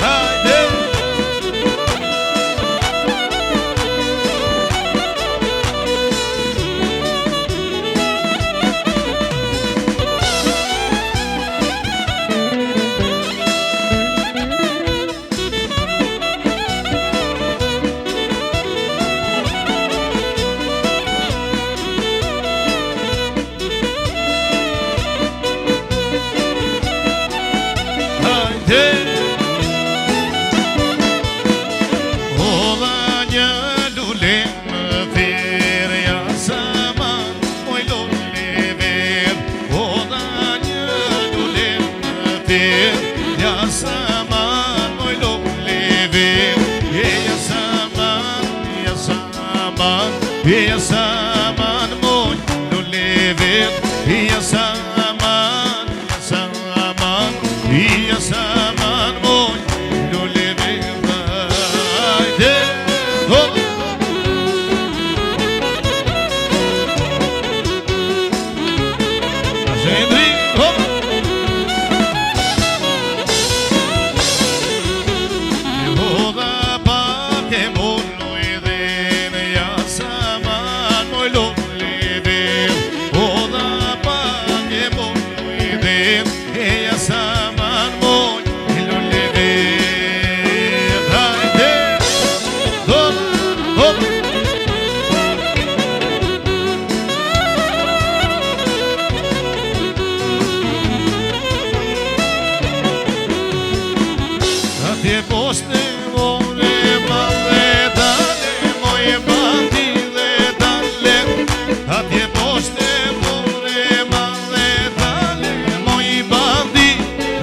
Hajde Ia saman moj lulever Ia saman moj lulever Ajde hop Ashendri hop Hoda pak e mullu I dhe Ia saman moj lulever Hoda pak e mullu I dhe Ia saman moj lulever Ajde hop hop Atje poshte vore madhe dale Moj bandi dhe dale Atje poshte vore madhe dale Moj bandi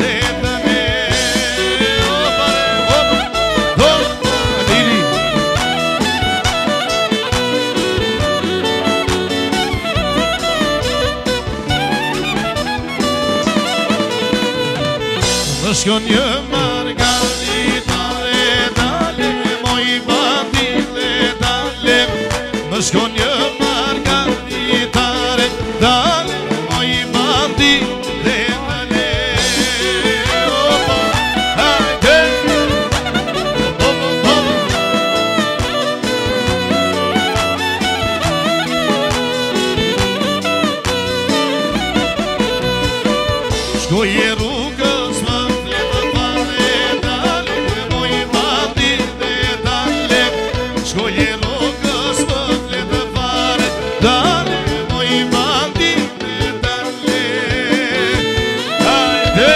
dhe dale Opare hop hop Dili Më shkon një margarita dhe dale Moj bandi dhe dale Më shkon një margarita dhe dale Moj bandi dhe dale Opa, hajde Opa, opa Shkoj e rrugës më fletë pare dale Moj bandi dhe dale Shkoj e rrugës më fletë pare dale Moj bandi dhe dale Hajde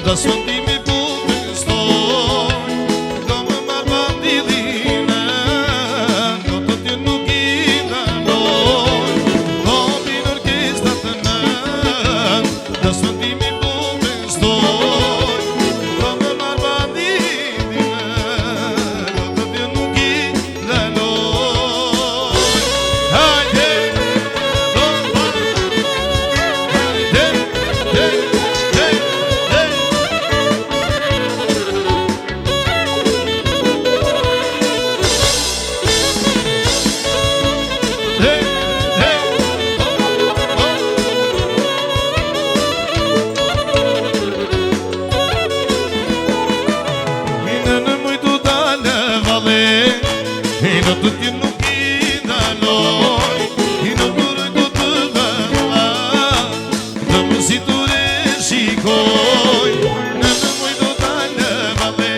Da sondimi punë stoj Do më marrë bandi dhine Do të t'ju nuk I daloj Do bin orkestrat të nën Da sondimi punë stoj Do më marrë bandi dhine Do të t'ju nuk I daloj Hajde Do të t'ju nuk I daloj I në burë do të vëlla Të më si të reshikoj Në mëj do t'ale vale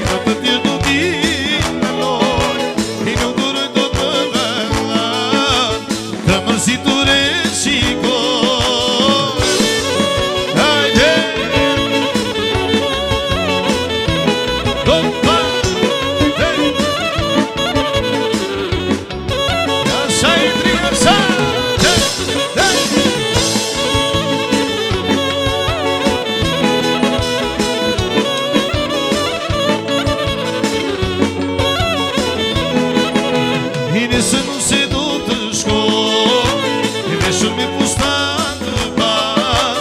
Do të t'ju nuk I daloj I në burë do të vëlla Të më si të reshikoj Hajde Opa Hini se nuk se do të shkoj I veshur me fustan të par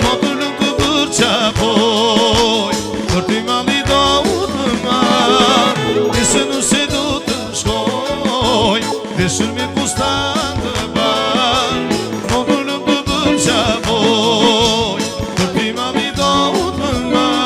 Motor nuk të përqapoj Për t'i mali do të marr Hini se nuk se do të shkoj Veshur me fustan të par Motor nuk të përqapoj Për t'i mali do të marr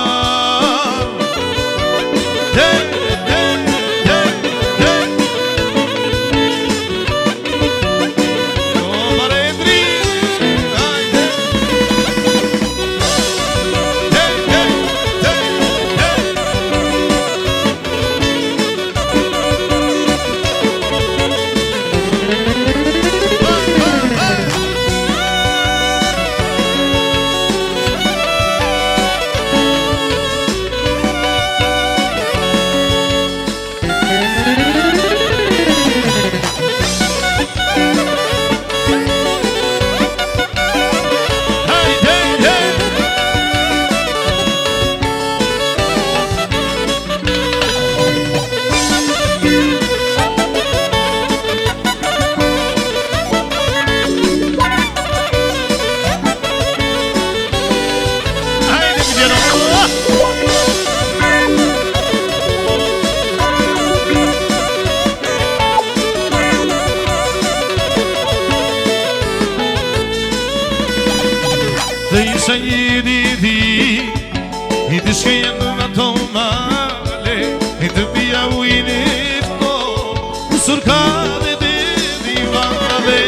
surka dhe dhe divale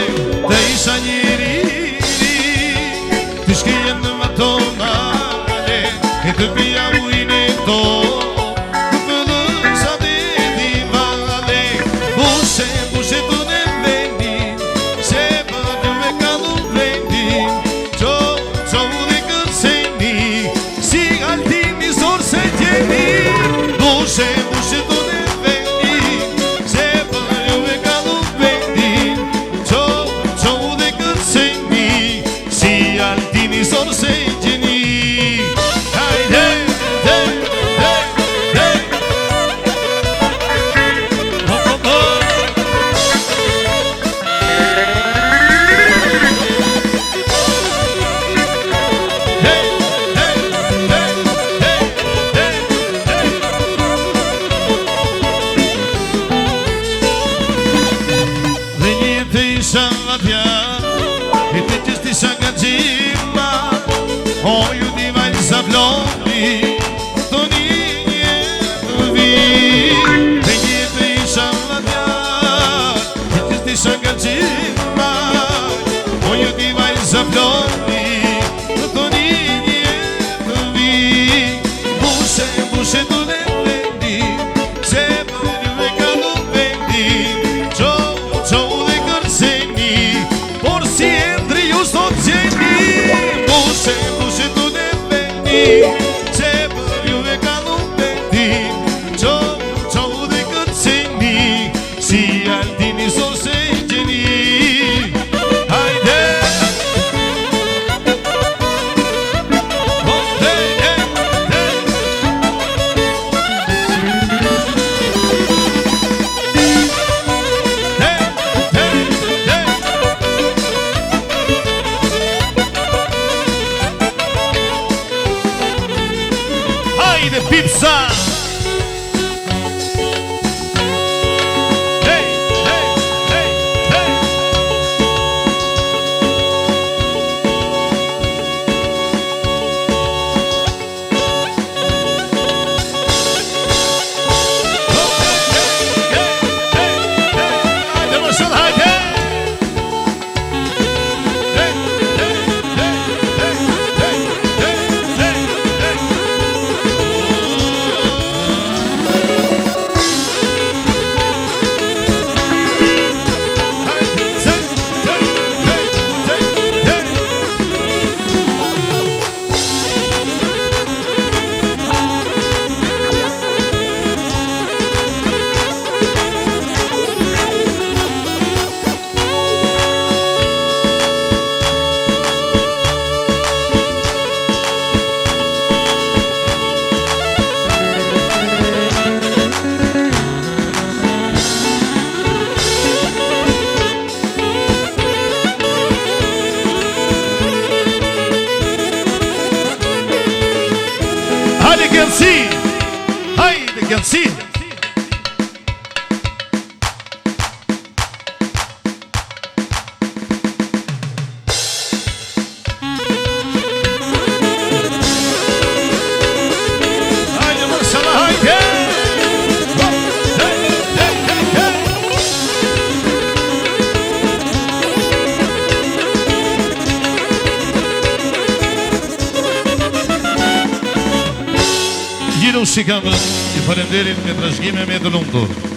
Dhe isha njeri Të shkije në matonale E të pia ujnë e to Të pëllësa dhe divale Bushe, bushe të në vendin Se përgjë me kalu vendin Qo, qo dhe kërceni Si altini zorë se gjeni Bushe, bushe të në vendin Se përgjë me kalu vendin Qo, qo dhe kërceni Si altini zorë se gjeni Hajde, dhe, dhe, dhe O ju divaj sa vloni Të një të vi Dhe një të isha vladjar E të stisha nga gjima O ju divaj sa vloni Të një të vi Bushe, bushe të dhe vendi Se për ju e ka në vendi Qo, qo dhe kërceni Por si endri ju sot gjeni Bushe, bushe të në vendi Se për ju e ka në vendi Qo, qo dhe kërceni Si altini sot se gjeni Hajde Hajde pipsa Hey, hey, hey, hey Hajde më shumë, hajde Hajde gënsi Hajde gënsi Hajde më shumë, hajde Gjithu shikam, i falenderit me trashgjime me të lumtur